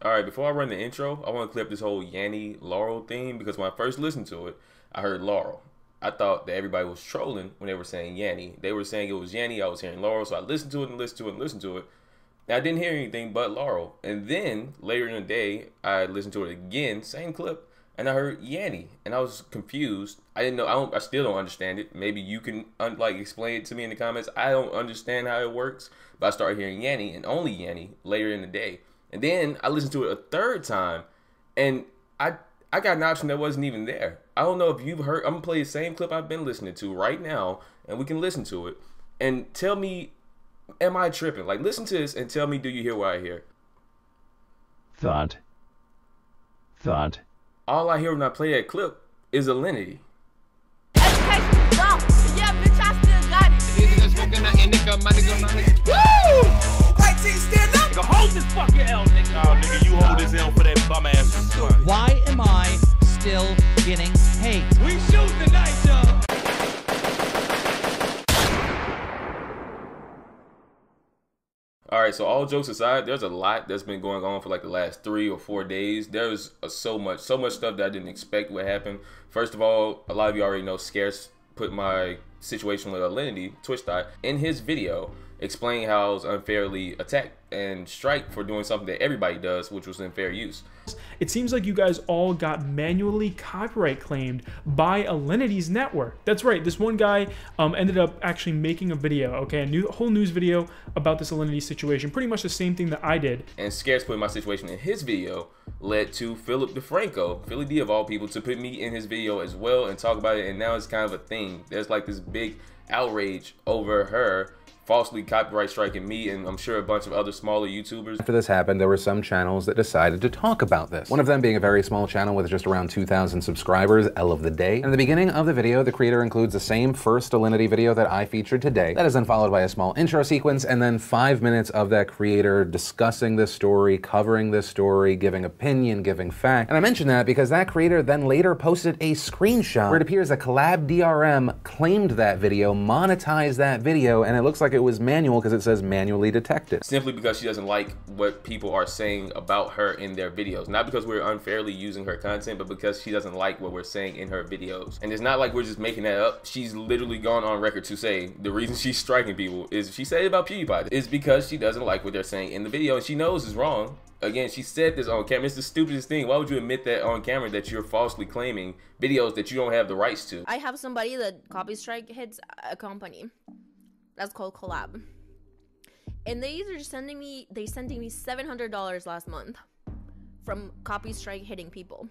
Alright, before I run the intro, I want to clip this whole Yanny Laurel theme because when I first listened to it, I heard Laurel. I thought that everybody was trolling when they were saying Yanny. They were saying it was Yanny, I was hearing Laurel, so I listened to it and listened to it and listened to it. And I didn't hear anything but Laurel. And then, later in the day, I listened to it again, same clip, and I heard Yanny. And I was confused. I didn't know, I still don't understand it. Maybe you can explain it to me in the comments. I don't understand how it works. But I started hearing Yanny and only Yanny later in the day. And then I listened to it a third time, and I got an option that wasn't even there. I don't know if you've heard. I'm gonna play the same clip I've been listening to right now, and we can listen to it and tell me, am I tripping? Like, listen to this and tell me, do you hear what I hear? Thud. Thud. All I hear when I play that clip is Alinity. Education wrong. Yeah, bitch, I still got it. Woo! White team, stand up. Nigga, hold this fucking L, nigga. Oh, nigga, you hold this L for that bum ass. Why am I still getting hate? We shoot tonight, y'all. Alright, so all jokes aside, there's a lot that's been going on for like the last 3 or 4 days. There's so much stuff that I didn't expect would happen. First of all, a lot of you already know Scarce put my situation with Alinity, Twitch in his video, explaining how I was unfairly attacked and strike for doing something that everybody does, which was in fair use. It seems like you guys all got manually copyright claimed by Alinity's network. That's right, this one guy ended up actually making a video, okay, a whole news video about this Alinity situation, pretty much the same thing that I did. And Scarce putting my situation in his video led to Phillip Defranco, Philly D of all people, to put me in his video as well and talk about it, and now it's kind of a thing. There's like this big outrage over her falsely copyright striking me and I'm sure a bunch of other smaller YouTubers. After this happened, there were some channels that decided to talk about this. One of them being a very small channel with just around 2,000 subscribers, L of the Day. And at the beginning of the video, the creator includes the same first Alinity video that I featured today. That is then followed by a small intro sequence and then 5 minutes of that creator discussing this story, covering this story, giving opinion, giving fact. And I mention that because that creator then later posted a screenshot where it appears that Collab DRM claimed that video, monetized that video, and it looks like it was manual because it says manually detected. Simply because she doesn't like what people are saying about her in their videos. Not because we're unfairly using her content, but because she doesn't like what we're saying in her videos. And it's not like we're just making that up. She's literally gone on record to say the reason she's striking people is, she said it about PewDiePie, is because she doesn't like what they're saying in the video and she knows it's wrong. Again, she said this on camera. It's the stupidest thing. Why would you admit that on camera that you're falsely claiming videos that you don't have the rights to? I have somebody that copy strike hits a company. That's called collab. And they sent me $700 last month from copy strike hitting people.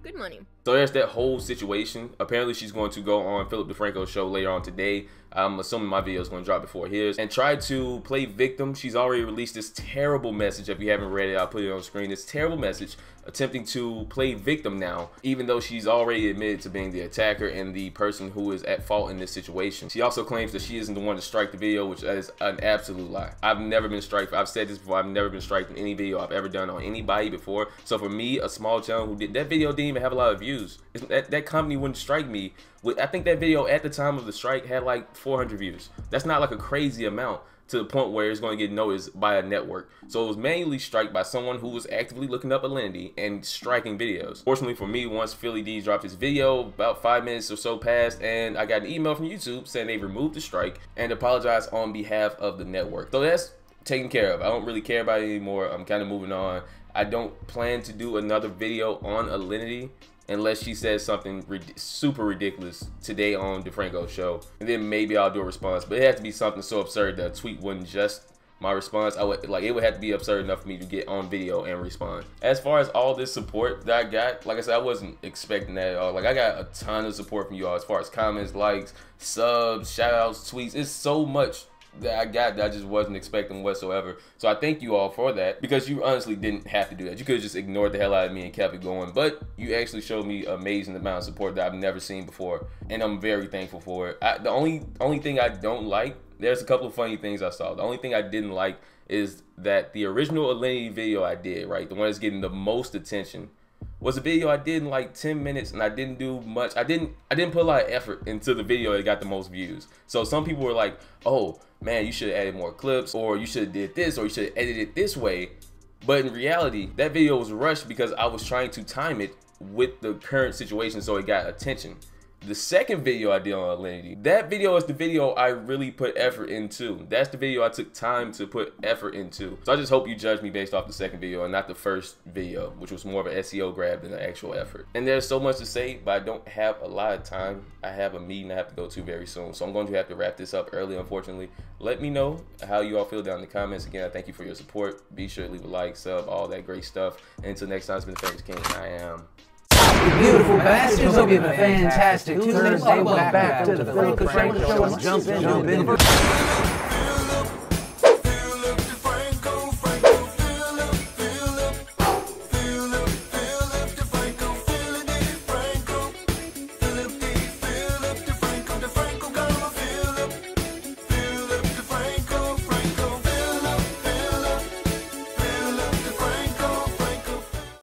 Good money. So there's that whole situation. Apparently she's going to go on Phillip Defranco's show later on today. I'm assuming my video is going to drop before his, and try to play victim. She's already released this terrible message. If you haven't read it, I'll put it on screen. This terrible message attempting to play victim now, even though she's already admitted to being the attacker and the person who is at fault in this situation. She also claims that she isn't the one to strike the video, which is an absolute lie. I've never been striked. I've said this before. I've never been striked in any video I've ever done on anybody before. So for me, a small channel who did that video didn't even have a lot of views. That company wouldn't strike me. I think that video at the time of the strike had like 400 views. That's not like a crazy amount to the point where it's going to get noticed by a network. So it was manually struck by someone who was actively looking up Alinity and striking videos. Fortunately for me, once Philly D dropped his video, about 5 minutes or so passed, and I got an email from YouTube saying they removed the strike and apologized on behalf of the network. So that's taken care of. I don't really care about it anymore. I'm kind of moving on. I don't plan to do another video on Alinity unless she says something super ridiculous today on Defranco's show, and then maybe I'll do a response. But it has to be something so absurd that a tweet wouldn't just my response. It would have to be absurd enough for me to get on video and respond. As far as all this support that I got, like I said, I wasn't expecting that at all. Like, I got a ton of support from you all as far as comments, likes, subs, shout outs, tweets. It's so much that I got that I just wasn't expecting whatsoever. So I thank you all for that, because you honestly didn't have to do that. You could have just ignored the hell out of me and kept it going, but you actually showed me an amazing amount of support that I've never seen before, and I'm very thankful for it. The only thing I don't like, there's a couple of funny things I saw. The only thing I didn't like is that the original Alinity video I did, right, the one that's getting the most attention, was a video I did in like 10 minutes, and I didn't do much. I didn't put a lot of effort into the video that got the most views. So some people were like, oh man, you should have added more clips, or you should have did this, or you should have edited it this way. But in reality, that video was rushed because I was trying to time it with the current situation so it got attention. The second video I did on Alinity, that video is the video I really put effort into. That's the video I took time to put effort into. So I just hope you judge me based off the second video and not the first video, which was more of an SEO grab than an actual effort. And there's so much to say, but I don't have a lot of time. I have a meeting I have to go to very soon. So I'm going to have to wrap this up early, unfortunately. Let me know how you all feel down in the comments. Again, I thank you for your support. Be sure to leave a like, sub, all that great stuff. And until next time, it's been the Famous King. I am. Beautiful bastards, hope you have a fantastic Thursday. Welcome back to the Phillip Show. Jump in.